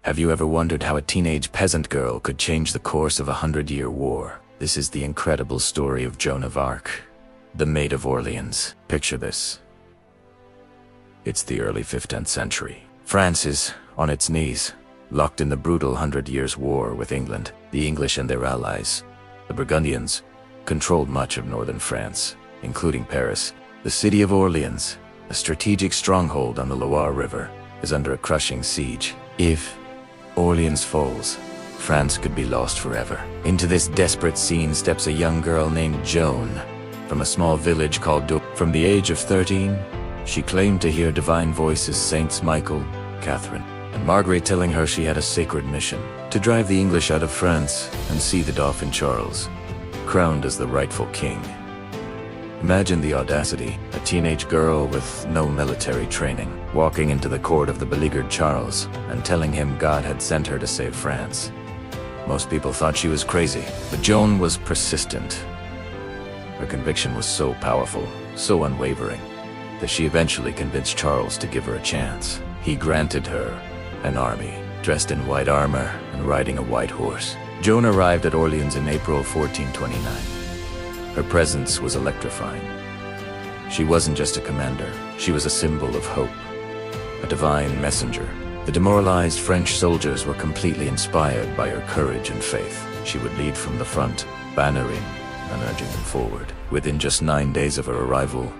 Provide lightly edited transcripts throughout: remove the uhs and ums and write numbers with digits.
Have you ever wondered how a teenage peasant girl could change the course of a 100-year war? This is the incredible story of Joan of Arc, the Maid of Orleans. Picture this. It's the early 15th century. France is on its knees, locked in the brutal 100 Years' War with England. The English and their allies, the Burgundians, controlled much of northern France, including Paris. The city of Orleans, a strategic stronghold on the Loire River, is under a crushing siege. If Orleans falls, France could be lost forever. Into this desperate scene steps a young girl named Joan, from a small village called From the age of 13, she claimed to hear divine voices, Saints Michael, Catherine, and Margaret telling her she had a sacred mission to drive the English out of France and see the Dauphin Charles crowned as the rightful king. Imagine the audacity, a teenage girl with no military training, walking into the court of the beleaguered Charles and telling him God had sent her to save France. Most people thought she was crazy, but Joan was persistent. Her conviction was so powerful, so unwavering, that she eventually convinced Charles to give her a chance. He granted her an army, dressed in white armor and riding a white horse. Joan arrived at Orleans in April 1429. Her presence was electrifying. She wasn't just a commander, she was a symbol of hope, a divine messenger. The demoralized French soldiers were completely inspired by her courage and faith. She would lead from the front, bannering and urging them forward. Within just 9 days of her arrival,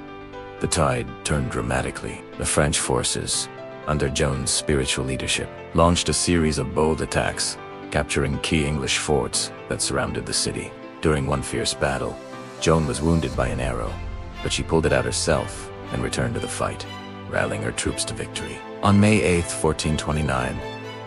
the tide turned dramatically. The French forces, under Joan's spiritual leadership, launched a series of bold attacks, capturing key English forts that surrounded the city. During one fierce battle, Joan was wounded by an arrow, but she pulled it out herself and returned to the fight, rallying her troops to victory. On May 8, 1429,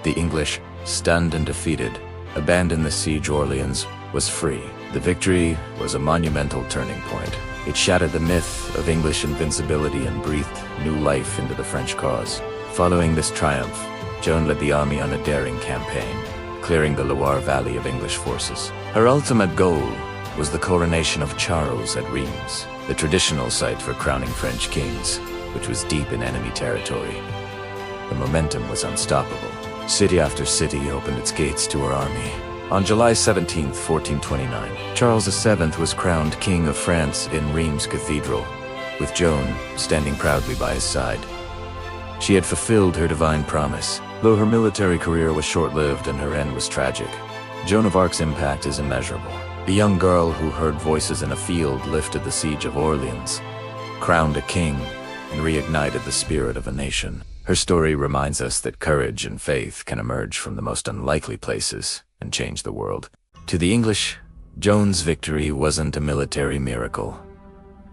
the English, stunned and defeated, abandoned the siege. Orleans was free. The victory was a monumental turning point. It shattered the myth of English invincibility and breathed new life into the French cause. Following this triumph, Joan led the army on a daring campaign, clearing the Loire Valley of English forces. Her ultimate goal was the coronation of Charles at Reims, the traditional site for crowning French kings, which was deep in enemy territory. The momentum was unstoppable. City after city opened its gates to her army. On July 17, 1429, Charles VII was crowned King of France in Reims Cathedral, with Joan standing proudly by his side. She had fulfilled her divine promise, though her military career was short-lived and her end was tragic. Joan of Arc's impact is immeasurable. The young girl who heard voices in a field lifted the Siege of Orleans, crowned a king, and reignited the spirit of a nation. Her story reminds us that courage and faith can emerge from the most unlikely places and change the world. To the English, Joan's victory wasn't a military miracle.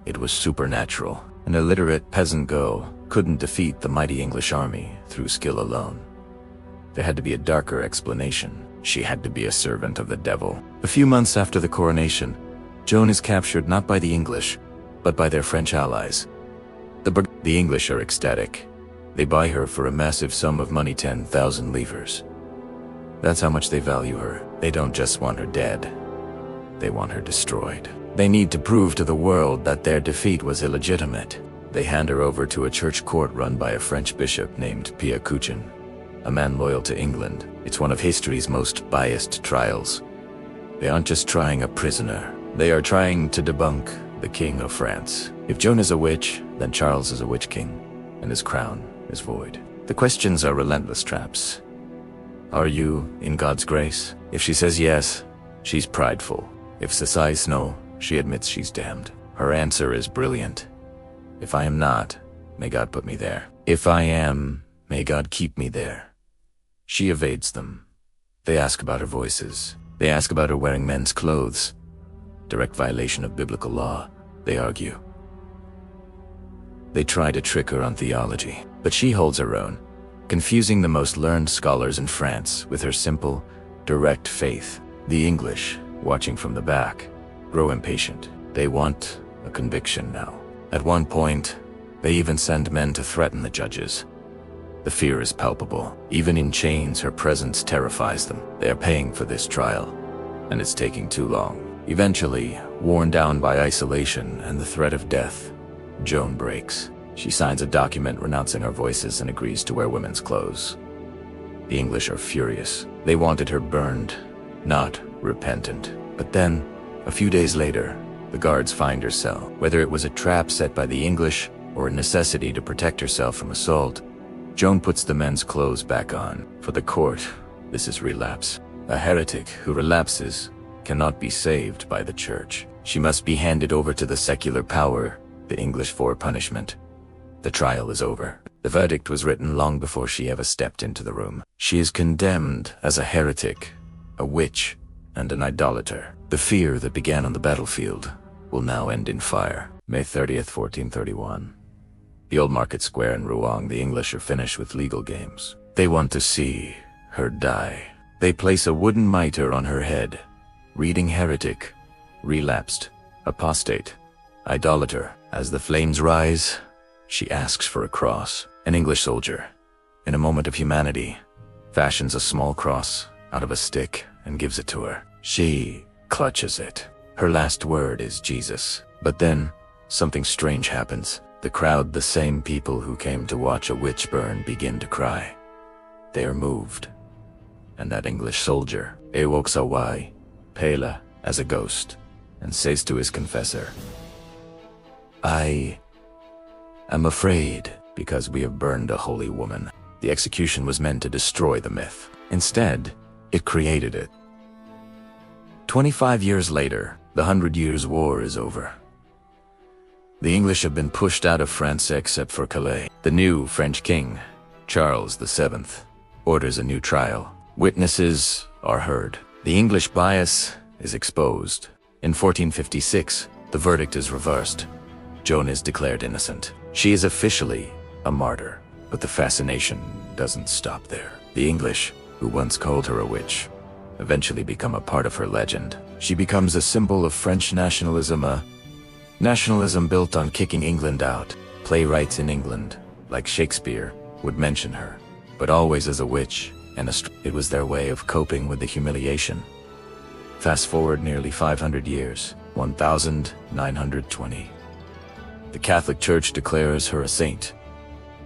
It was supernatural. An illiterate peasant girl couldn't defeat the mighty English army through skill alone. There had to be a darker explanation. She had to be a servant of the devil. A few months after the coronation, Joan is captured not by the English, but by their French allies. The English are ecstatic. They buy her for a massive sum of money, 10,000 livres. That's how much they value her. They don't just want her dead. They want her destroyed. They need to prove to the world that their defeat was illegitimate. They hand her over to a church court run by a French bishop named Pierre Couchon, a man loyal to England. It's one of history's most biased trials. They aren't just trying a prisoner. They are trying to debunk the King of France. If Joan is a witch, then Charles is a witch king, and his crown is void. The questions are relentless traps. Are you in God's grace? If she says yes, she's prideful. If she says no, she admits she's damned. Her answer is brilliant. If I am not, may God put me there. If I am, may God keep me there. She evades them. They ask about her voices. They ask about her wearing men's clothes. Direct violation of biblical law, they argue. They try to trick her on theology, but she holds her own, confusing the most learned scholars in France with her simple, direct faith. The English, watching from the back, grow impatient. They want a conviction now. At one point, they even send men to threaten the judges. The fear is palpable. Even in chains, her presence terrifies them. They are paying for this trial, and it's taking too long. Eventually, worn down by isolation and the threat of death, Joan breaks. She signs a document renouncing her voices and agrees to wear women's clothes. The English are furious. They wanted her burned, not repentant. But then, a few days later, the guards find her cell. Whether it was a trap set by the English or a necessity to protect herself from assault, Joan puts the men's clothes back on. For the court, this is relapse. A heretic who relapses cannot be saved by the church. She must be handed over to the secular power, the English, for punishment. The trial is over. The verdict was written long before she ever stepped into the room. She is condemned as a heretic, a witch, and an idolater. The fear that began on the battlefield will now end in fire. May 30th, 1431. The old market square in Rouen, the English are finished with legal games. They want to see her die. They place a wooden mitre on her head, reading heretic, relapsed, apostate, idolater. As the flames rise, she asks for a cross. An English soldier, in a moment of humanity, fashions a small cross out of a stick and gives it to her. She clutches it. Her last word is Jesus. But then, something strange happens. The crowd, the same people who came to watch a witch burn, begin to cry. They are moved. And that English soldier walks away, pale as a ghost, and says to his confessor, "I am afraid because we have burned a holy woman." The execution was meant to destroy the myth. Instead, it created it. 25 years later, the 100 Years' War is over. The English have been pushed out of France except for Calais. The new French king, Charles VII, orders a new trial. Witnesses are heard. The English bias is exposed. In 1456, the verdict is reversed. Joan is declared innocent. She is officially a martyr. But the fascination doesn't stop there. The English, who once called her a witch, eventually become a part of her legend. She becomes a symbol of French nationalism, a nationalism built on kicking England out. Playwrights in England, like Shakespeare, would mention her, but always as a witch, and it was their way of coping with the humiliation. Fast forward nearly 500 years, 1920. The Catholic Church declares her a saint.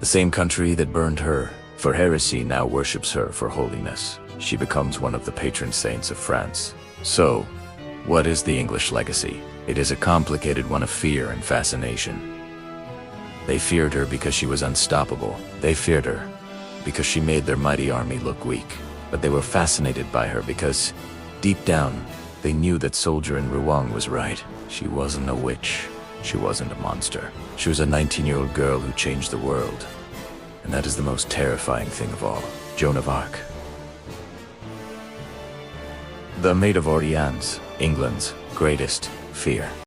The same country that burned her for heresy now worships her for holiness. She becomes one of the patron saints of France. So, what is the English legacy? It is a complicated one of fear and fascination. They feared her because she was unstoppable. They feared her because she made their mighty army look weak. But they were fascinated by her because, deep down, they knew that soldier in Rouen was right. She wasn't a witch. She wasn't a monster. She was a 19-year-old girl who changed the world. And that is the most terrifying thing of all. Joan of Arc. The Maid of Orléans, England's greatest fear.